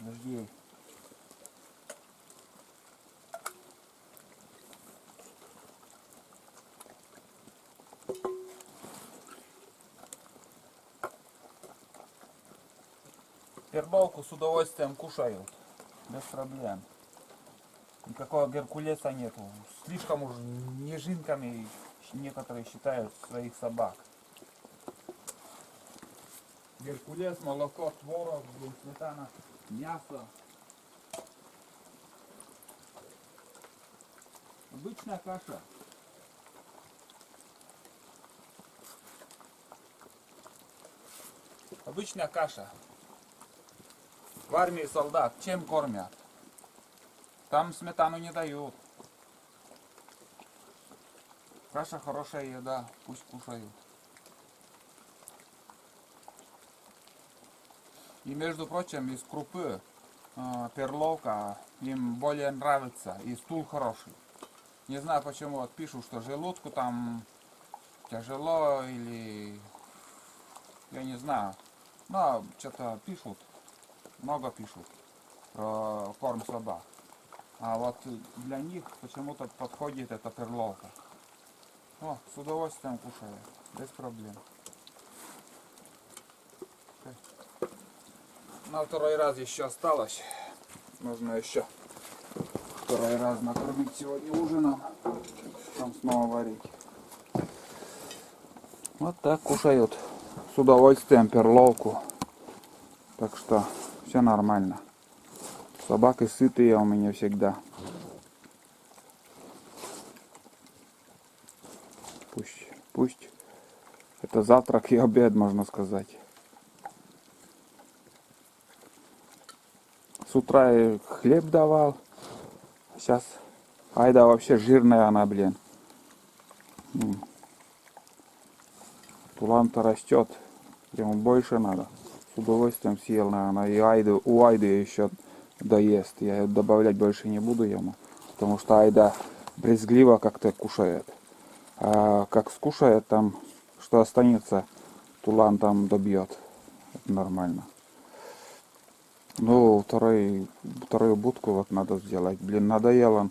Жди. Пердолку с удовольствием кушают. Без проблем. Никакого геркулеса нету. Слишком уж нежинками некоторые считают своих собак. Геркулес, молоко, творог, сметана, мясо. Обычная каша. Обычная каша. В армии солдат чем кормят? Там сметану не дают. Каша хорошая еда, пусть кушают. И между прочим, из крупы перловка им более нравится, и стул хороший. Не знаю почему, вот пишут, что желудку там тяжело или я не знаю. Но что-то пишут, много пишут про корм собак. А вот для них почему-то подходит эта перловка. О, с удовольствием кушаю, без проблем. На второй раз еще осталось. Нужно еще второй раз накормить сегодня ужином. Потом снова варить. Вот так кушают с удовольствием перловку. Так что все нормально. Собаки сытые у меня всегда. Пусть. Это завтрак и обед, можно сказать. С утра я хлеб давал. Сейчас Айда вообще жирная она, блин. Тулан-то растет. Ему больше надо. С удовольствием съел, наверное. И у Айды еще доест. Я ее добавлять больше не буду ему. Потому что Айда брезгливо как-то кушает. А как скушает там, что останется, Тулан там добьет. Это нормально. Ну, вторую будку вот надо сделать. Блин, надоел он.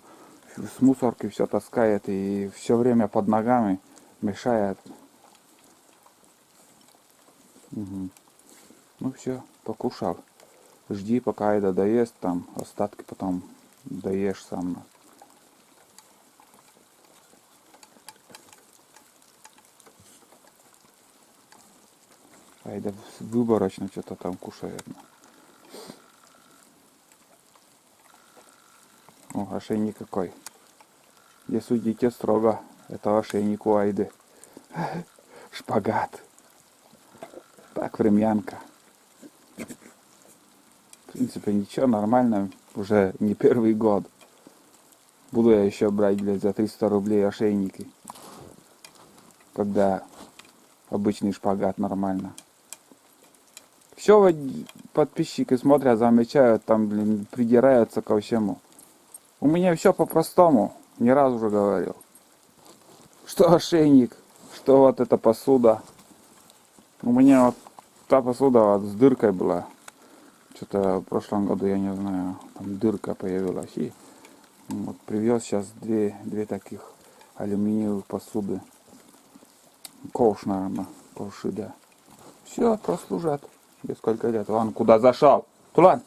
С мусорки все таскает и все время под ногами мешает. Угу. Ну все, покушал. Жди, пока Айда доест, там остатки потом доешь сам. Айда выборочно что-то там кушает. О, ошейник какой. Не судите строго. Это ошейник у Айды. Шпагат. Так, времянка. В принципе, ничего, нормально. Уже не первый год. Буду я еще брать, блядь, за 300 рублей ошейники. Когда обычный шпагат нормально. Все вот подписчики смотрят, замечают, там, блин, придираются ко всему. У меня все по-простому. Не раз уже говорил. Что ошейник, что вот эта посуда. У меня вот та посуда вот с дыркой была. Что-то в прошлом году, я не знаю, там дырка появилась. И вот привез сейчас две таких алюминиевых посуды. Ковш, наверное, ковши, да. Все, прослужат. Тебе сколько лет? Вон, куда зашел? Тулан!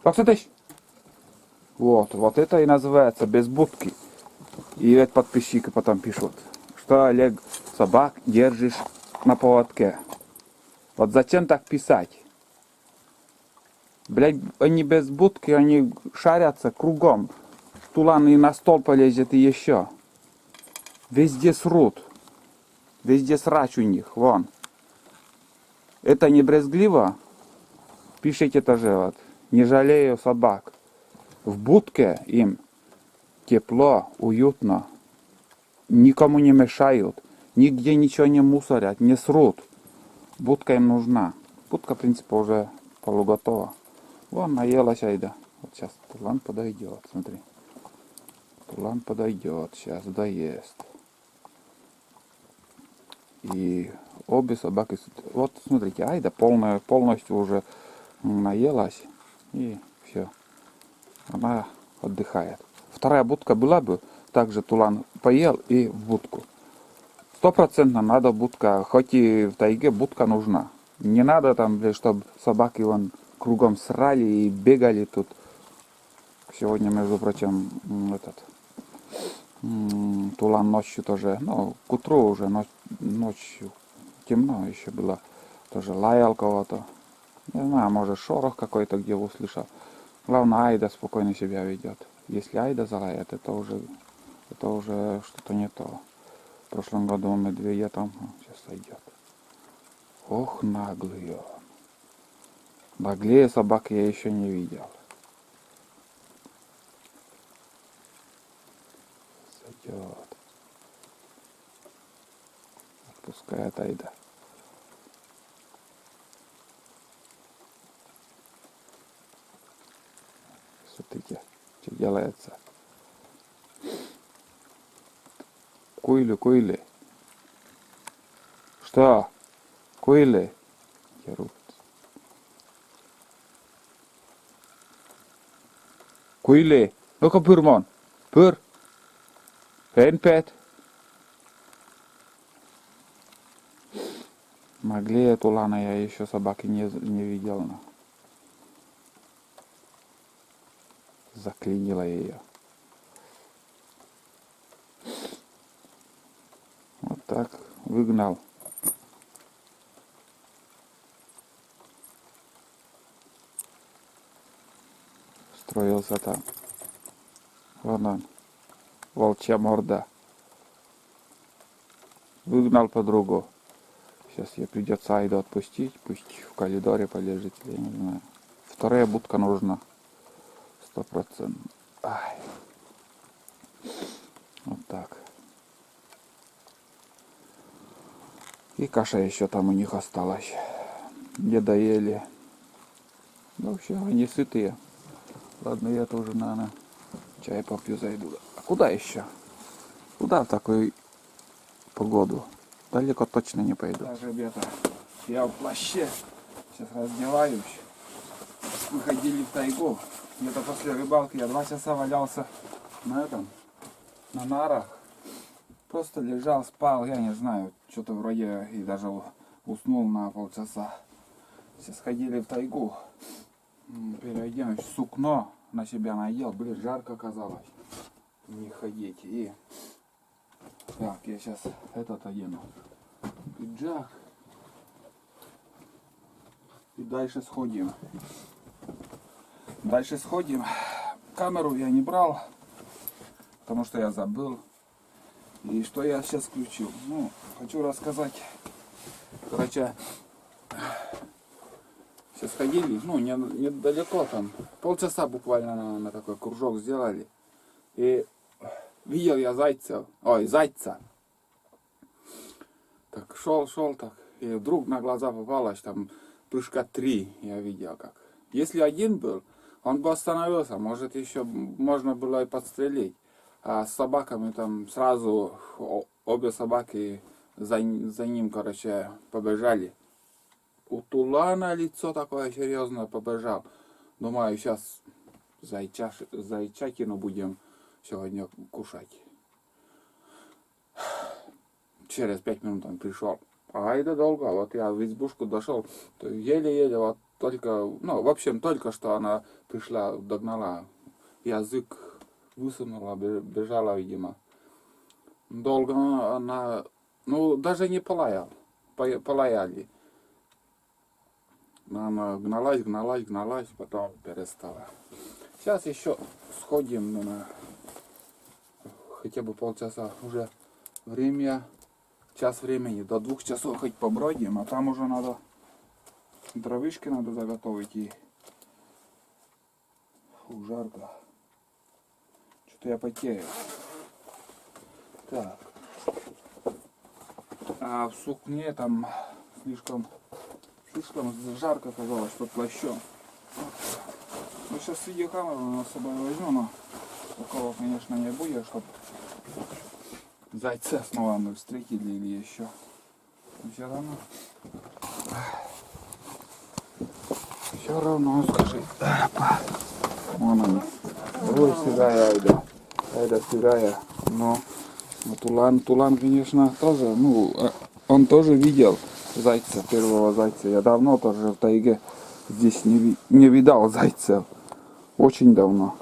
Как ты? Вот это и называется без будки. И это подписчики потом пишут, что Олег собак держишь на поводке. Вот зачем так писать? Блять, они без будки, они шарятся кругом. Тулан и на стол полезет и еще. Везде срут. Везде срач у них, вон. Это не брезгливо? Пишите тоже вот. Не жалею собак. В будке им тепло, уютно. Никому не мешают. Нигде ничего не мусорят, не срут. Будка им нужна. Будка, в принципе, уже полуготова. Вон, наелась Айда. Вот сейчас Тулан подойдет, смотри. Тулан подойдет, сейчас доест. И обе собаки... Вот, смотрите, Айда полностью уже наелась. И все. Она отдыхает. Вторая будка была бы, также Тулан поел и в будку. 100% надо будка, хоть и в тайге будка нужна. Не надо там, чтобы собаки вон кругом срали и бегали тут. Сегодня, между прочим, Тулан ночью тоже, ну, к утру уже, ночью темно еще было, тоже лаял кого-то. Не знаю, может шорох какой-то где услышал. Главное, Айда спокойно себя ведет. Если Айда залает, это уже что-то не то. В прошлом году медведя там сейчас сойдет. Ох, наглый он. Наглее собак я еще не видел. Сойдет. Отпускает Айда. Смотрите, что делается. Куйли. Что? Куйли. Дерут. Куйли. Ну-ка, пырмон. Пыр. Пять. Наглее Тулана я еще собаки не видел. Но. Заклинила ее. Вот так. Выгнал. Строился там. Вон он. Волчья морда. Выгнал подругу. Сейчас ей придется Айду отпустить. Пусть в коридоре полежит. Я не знаю. Вторая будка нужна. 100%. Ай. Вот так. И каша еще там у них осталась. Не доели. Ну все, они сытые. Ладно, я тоже, наверное, чай попью, зайду. А куда еще? Куда в такую погоду? Далеко точно не пойду. Так, ребята, я в плаще. Сейчас раздеваюсь. Выходили в тайгу. Где-то после рыбалки я 2 часа валялся на нарах. Просто лежал, спал, я не знаю, что-то вроде и даже уснул на полчаса. Сейчас ходили в тайгу. Переоденусь, сукно на себя надел. Блин, жарко оказалось. Не ходить. И так, я сейчас этот одену. Пиджак. И дальше сходим. Камеру я не брал, потому что я забыл. И что я сейчас включил? Ну, хочу рассказать. Короче, сейчас ходили, ну, недалеко там. Полчаса буквально на такой кружок сделали. И видел я зайца. Так, шел так. И вдруг на глаза попалось, там, прыжка 3 я видел как. Если один был, он бы остановился, может еще можно было и подстрелить. А с собаками там сразу обе собаки за ним, короче, побежали. У Тулана лицо такое серьезное побежал. Думаю, сейчас зайчатину будем сегодня кушать. Через 5 минут он пришел. А это долго. Вот я в избушку дошел. Еле-еле, вот только, ну, в общем, только что она пришла, догнала. Язык высунула, бежала, видимо. Долго она, ну, даже не полаяли. Она гналась, потом перестала. Сейчас еще сходим на хотя бы полчаса. Уже время, час времени, до 2 часов хоть побродим, а там уже надо, травышки надо заготовить и жарко. Что-то я потею. Так. А в сукне там слишком жарко оказалось под плащом. Ну, сейчас видеокамеру с собой возьму, но такого, конечно, не будет, чтобы зайца снова мы встретили или еще. Но все равно. Все равно, скажи. Опа. Вон они. Ой, стигая, Айда. Айда, стигая. Но Тулан, конечно, тоже, ну, он тоже видел зайца, первого зайца. Я давно тоже в тайге здесь не видал зайцев. Очень давно.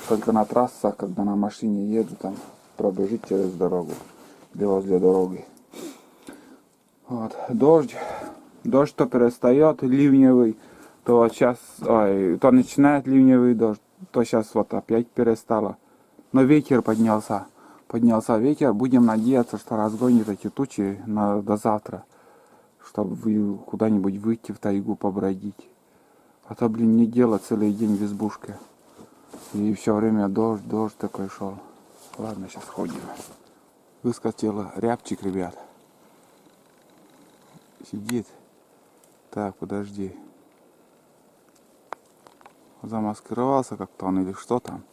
Только на трассах, когда на машине еду, там пробежить через дорогу. Или возле дороги. Вот. Дождь то перестает, ливневый, то сейчас, то начинает ливневый дождь, то сейчас вот опять перестало. Но ветер поднялся. Поднялся ветер. Будем надеяться, что разгонит эти тучи до завтра. Чтобы куда-нибудь выйти в тайгу побродить. А то, блин, не дело целый день в избушке. И все время дождь такой шел. Ладно, сейчас ходим. Выскочил рябчик, ребят. Сидит. Так, подожди. Замаскировался как-то он или что там.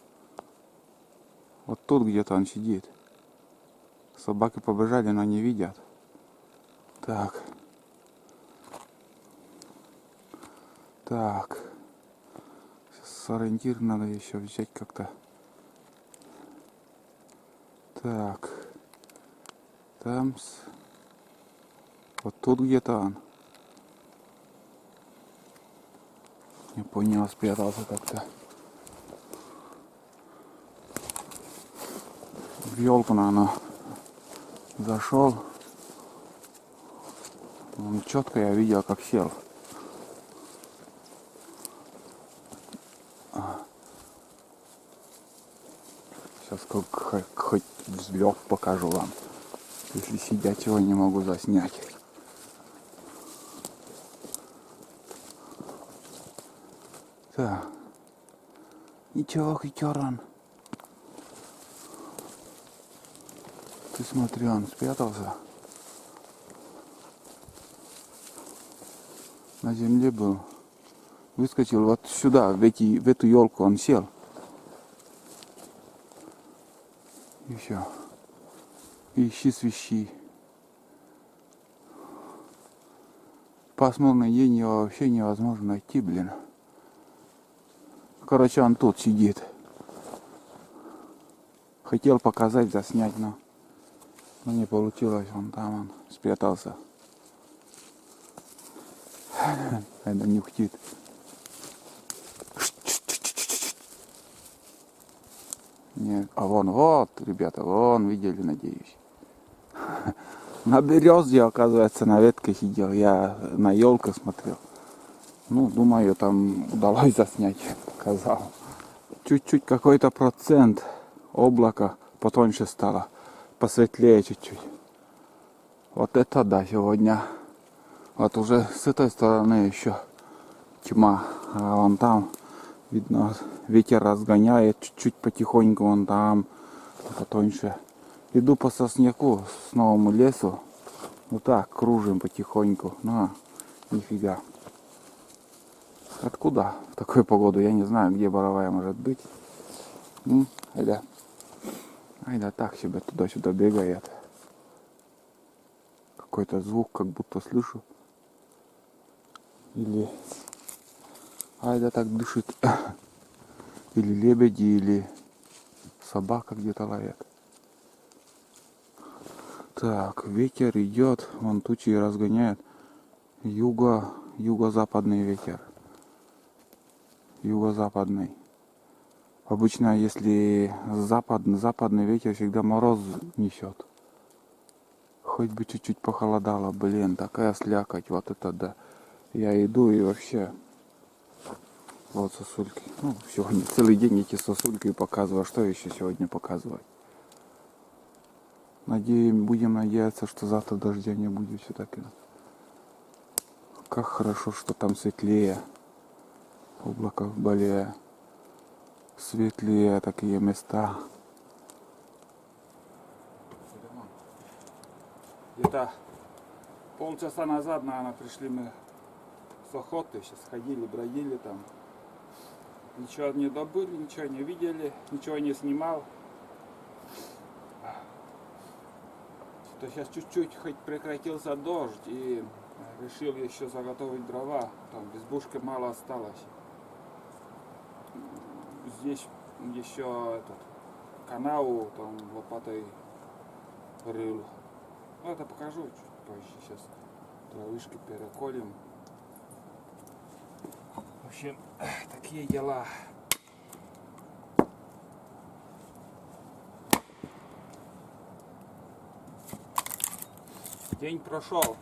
Вот тут где-то он сидит. Собаки побежали, но не видят. Так. Так. Сейчас ориентир надо еще взять как-то. Так. Там. Вот тут где-то он. Не понял, спрятался как-то. В елку, наверное, зашел. Он четко я видел, как сел. Сейчас хоть взлет покажу вам. Если сидять его не могу заснять. Так. Ничего, хитеран. Ты смотри, он спрятался. На земле был. Выскочил вот сюда, в эту елку он сел. И все. Ищи, свищи. Пасмурный день его вообще невозможно найти, блин. Короче, он тут сидит. Хотел показать, заснять, но не получилось. Он там, он спрятался. Это нюхтит. Нет. А вон, вот, ребята, вон, видели, надеюсь. На березе, оказывается, на ветке сидел. Я на елку смотрел. Ну, думаю, там удалось заснять, показал. Чуть-чуть какой-то процент облака потоньше стало. Посветлее чуть-чуть. Вот это да, сегодня. Вот уже с этой стороны еще тьма. А вон там, видно, ветер разгоняет чуть-чуть потихоньку. Вон там потоньше. Иду по сосняку с новому лесу. Вот так, кружим потихоньку. Ну, нифига. Откуда в такую погоду? Я не знаю, где боровая может быть. Айда так себе туда-сюда бегает. Какой-то звук, как будто слышу. Или Айда так дышит. Или лебеди, или собака где-то лает. Так, ветер идет, вон тучи разгоняет. Юго-западный ветер. Юго-западный. Обычно, если западный ветер, всегда мороз несет. Хоть бы чуть-чуть похолодало, блин, такая слякоть, вот это да. Я иду и вообще, вот сосульки. Ну, сегодня целый день эти сосульки показываю. Что еще сегодня показывать? Будем надеяться, что завтра дождя не будет все-таки. Как хорошо, что там светлее. Облако более светлее такие места. Где-то полчаса назад, наверное, пришли мы с охоты. Сейчас ходили, бродили там. Ничего не добыли, ничего не видели, ничего не снимал. Что сейчас чуть-чуть хоть прекратился дождь, и Решил еще заготовить дрова. Там в избушке мало осталось. Здесь еще этот канаву там лопатой рыл. Ну, это покажу чуть позже. Сейчас травышки переколем. В общем, такие дела. День прошел.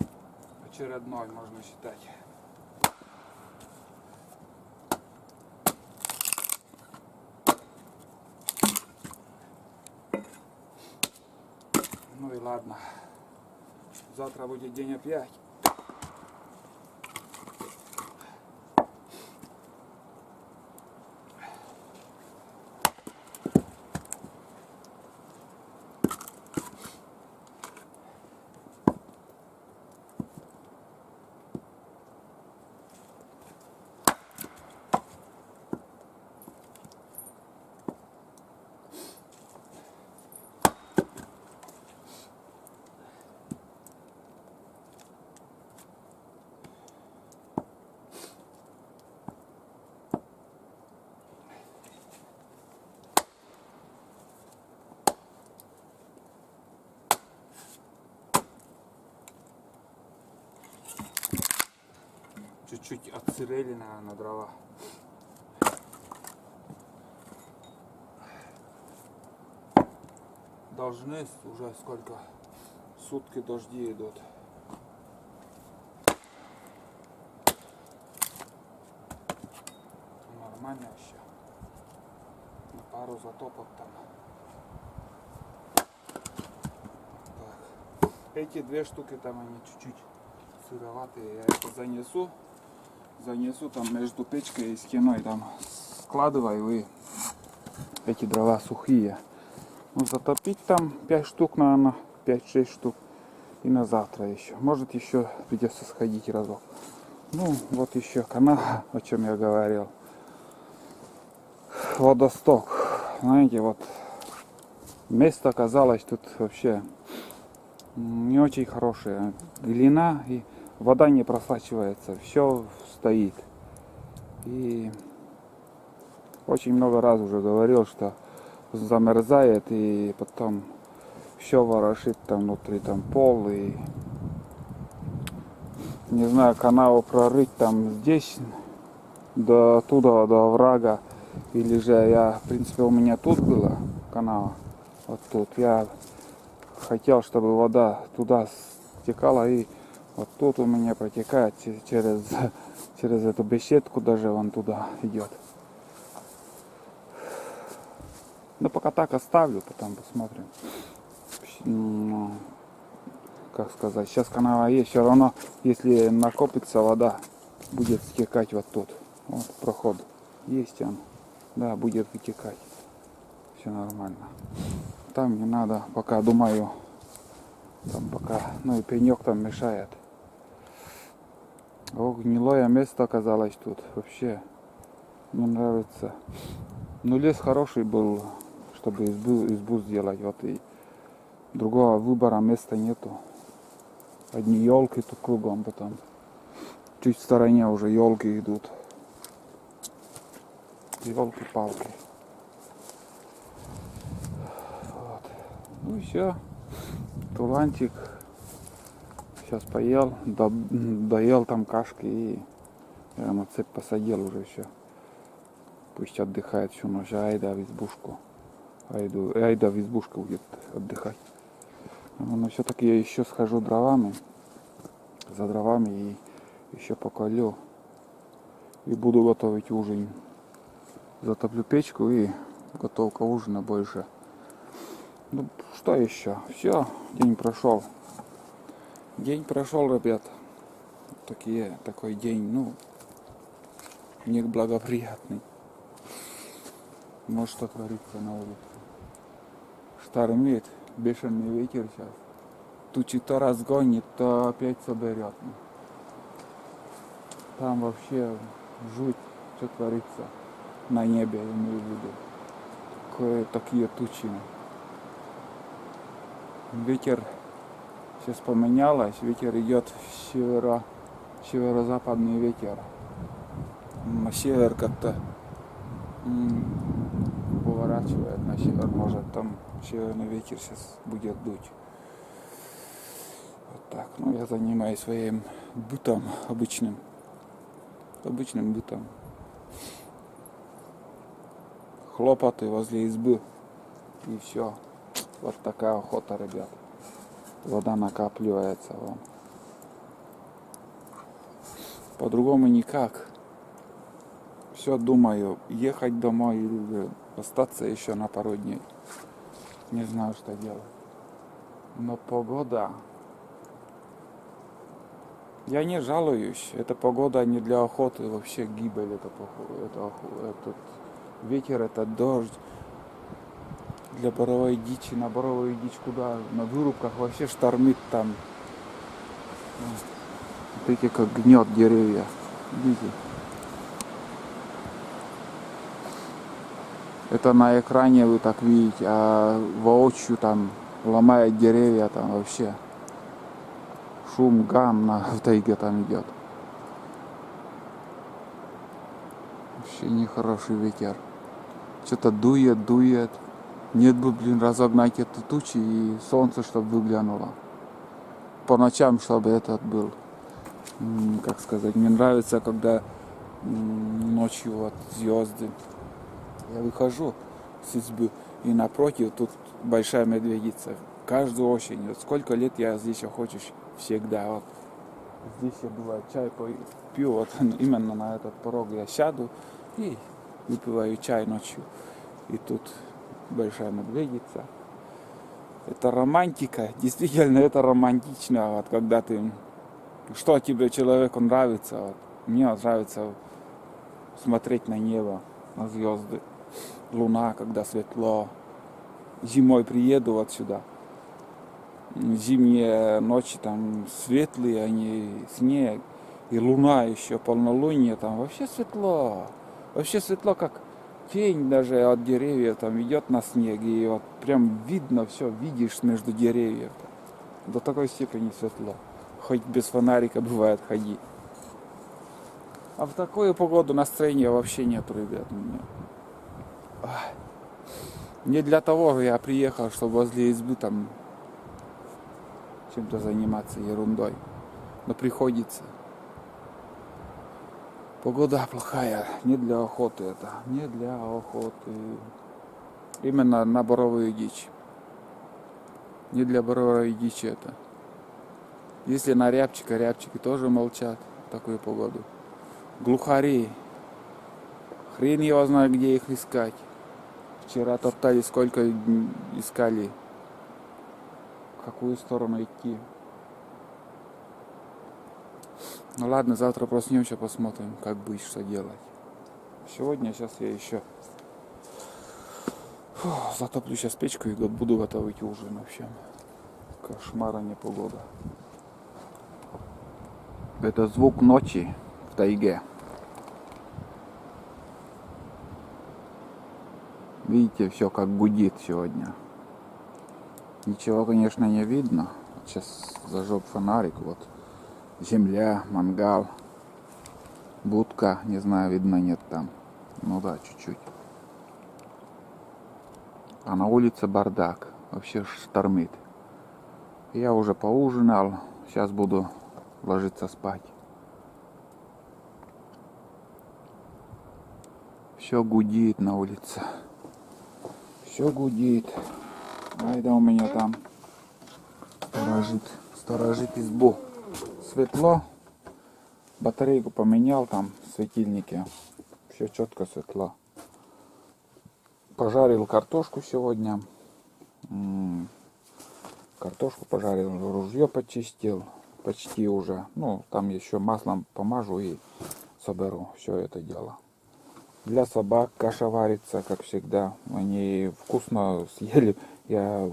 Очередной, можно считать. Ну и ладно. Завтра будет день опять. Чуть-чуть отсырели, наверное, дрова. Должны уже сколько? Сутки дожди идут. Нормально еще. На пару затопов там. Так. Эти две штуки там они чуть-чуть сыроватые. Я это занесу там между печкой и стеной, там складываю, и эти дрова сухие. Ну, затопить там 5 штук, наверное, 5-6 штук, и на завтра еще. Может, еще придется сходить разок. Ну, вот еще канал, о чем я говорил. Водосток. Знаете, вот место оказалось тут вообще не очень хорошее. Глина, и вода не просачивается, все стоит. И очень много раз уже говорил, что замерзает, и потом все ворошит там внутри, там пол, и не знаю, канаву прорыть там здесь до туда, до оврага, или же я, в принципе, у меня тут была канава, вот тут. Я хотел, чтобы вода туда стекала, и вот тут у меня протекает через эту беседку, даже вон туда идет. Ну, пока так оставлю, потом посмотрим. Ну, как сказать, сейчас канава есть, все равно, если накопится вода, будет стекать вот тут. Вот проход есть он, да, будет вытекать. Все нормально. Там не надо, пока думаю, там пока, ну и пенек там мешает. О, гнилое место оказалось тут, вообще не нравится. Ну, лес хороший был, чтобы избу сделать, вот, и другого выбора места нету. Одни елки тут кругом, потом чуть в стороне уже елки идут. Елки-палки. Вот. Ну и все. Тулантик. Сейчас поел, доел там кашки, и я на цепь посадил уже все. Пусть отдыхает всю ночь, айда в избушку. Айда в избушку будет отдыхать. Но все-таки я еще схожу за дровами, и еще поколю. И буду готовить ужин. Затоплю печку, и готовка ужина больше. Ну, что еще? Все, день прошел. День прошел, ребят. Такой день, ну, неблагоприятный. Ну, что творится на улице. Штормит, бешеный ветер сейчас. Тучи то разгонит, то опять соберет. Там вообще жуть, что творится на небе, я имею в виду. Такие тучи. Ветер Сейчас поменялось, ветер идет северо-западный ветер. На север как-то поворачивает на север, может там северный ветер сейчас будет дуть. Вот так. Ну, я занимаюсь своим бытом обычным бытом. Хлопоты возле избы. И все. Вот такая охота, ребят. Вода накапливается. Вон. По-другому никак. Все думаю, ехать домой или остаться еще на пару дней. Не знаю, что делать. Но погода... Я не жалуюсь. Эта погода не для охоты, вообще гибель. Этот ветер, это дождь. Для боровой дичи, на боровую дичь куда? На вырубках вообще штормит там. Смотрите, как гнет деревья. Видите? Это на экране вы так видите, а воочию там ломает деревья, там вообще шум, гам в тайге там идет. Вообще нехороший ветер. Что-то дует. Нет бы, разогнать эту тучи и солнце, чтобы выглянуло. По ночам, чтобы этот был. Как сказать, мне нравится, когда ночью вот звезды. Я выхожу с избы, и напротив тут большая медведица. Каждую осень. Вот сколько лет я здесь охочусь всегда. Вот. Здесь я бывает чай пью, вот именно на этот порог я сяду и выпиваю чай ночью. И тут большая медведица. Это романтика. Действительно, это романтично. Вот, когда ты... Что тебе, человеку, нравится? Вот. Мне нравится смотреть на небо, на звезды. Луна, когда светло. Зимой приеду вот сюда. Зимние ночи там светлые, они снег. И луна еще, полнолуние, там вообще светло. Вообще светло, как тень даже от деревьев там идет на снег. И вот прям видно все, видишь между деревьев. До такой степени светло. Хоть без фонарика бывает ходи. А в такую погоду настроения вообще нет, ребят, у меня. Не для того я приехал, чтобы возле избы там чем-то заниматься ерундой. Но приходится. Погода плохая, не для охоты это. Не для охоты. Именно на боровую дичь. Не для боровой дичи это. Если на рябчики тоже молчат в такую погоду. Глухари. Хрен его знает, где их искать. Вчера топтали, сколько искали. В какую сторону идти. Ну ладно, завтра проснемся, посмотрим, как быть, что делать. Сегодня, сейчас я еще затоплю сейчас печку и буду готовить ужин вообще. Кошмар, а не погода. Это звук ночи в тайге. Видите, все как гудит сегодня. Ничего, конечно, не видно. Сейчас зажег фонарик. Вот земля, мангал, будка. Не знаю, видно, нет там. Ну да, чуть-чуть. А на улице бардак. Вообще штормит. Я уже поужинал. Сейчас буду ложиться спать. Все гудит на улице. Все гудит. Айда у меня там сторожит избу. Светло. Батарейку поменял там в светильнике. Все четко светло. Пожарил картошку сегодня. Картошку пожарил, ружье почистил. Почти уже. Ну, там еще маслом помажу и соберу все это дело. Для собак каша варится, как всегда. Они вкусно съели. Я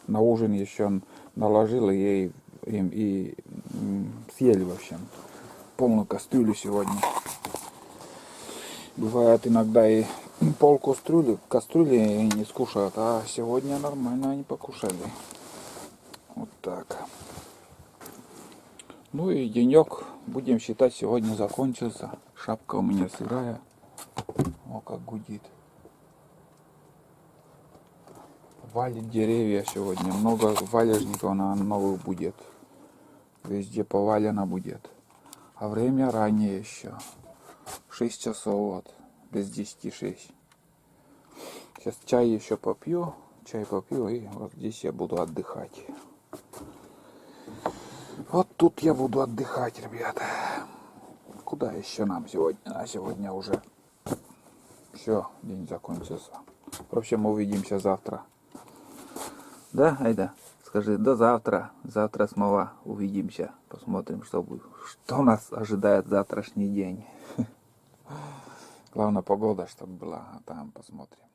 на ужин еще наложил им и съели вообще. Полную кастрюлю сегодня. Бывает иногда и пол кастрюли не скушают. А сегодня нормально они покушали. Вот так. Ну и денек, будем считать, сегодня закончился. Шапка у меня сырая. О, как гудит. Валит деревья сегодня. Много валежников на новых будет. Везде повалено будет. А время ранее еще. 6 часов вот. Без 10:06. Сейчас чай еще попью. Чай попью и вот здесь я буду отдыхать. Вот тут я буду отдыхать, ребята. Куда еще нам сегодня? А сегодня уже все, день закончился. В общем, увидимся завтра. Да, Айда? Скажи, до завтра. Завтра снова увидимся. Посмотрим, что нас ожидает завтрашний день. Главное, погода, чтобы была, а там посмотрим.